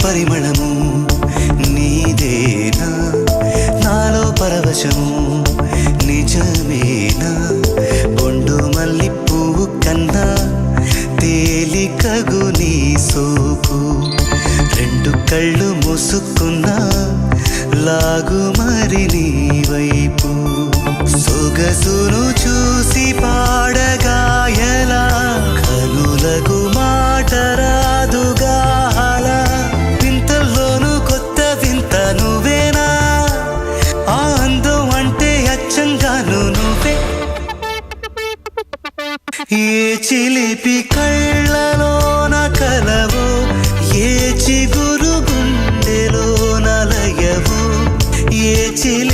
పరిమళము నీదేనా నాలో పరవశము నిజమేనా బొండు మల్లి పువ్వు కన్నా తేలికగు నీ సోకు రెండు కళ్ళు మూసుకున్నా లాగు మరి నీ వైపు సొగసును చూసి పాడగాయలా కనులకు మాట రాదుగా అలా వింతల్లోనూ కొత్త వింత నువ్వేనా ఆ అందం అంటే అచ్చంగాను నువ్వే ఏ చిలిపి కళ్ళలోన కలవో ఏ చిగురు గుండెలో నలయవో ఏ చిలి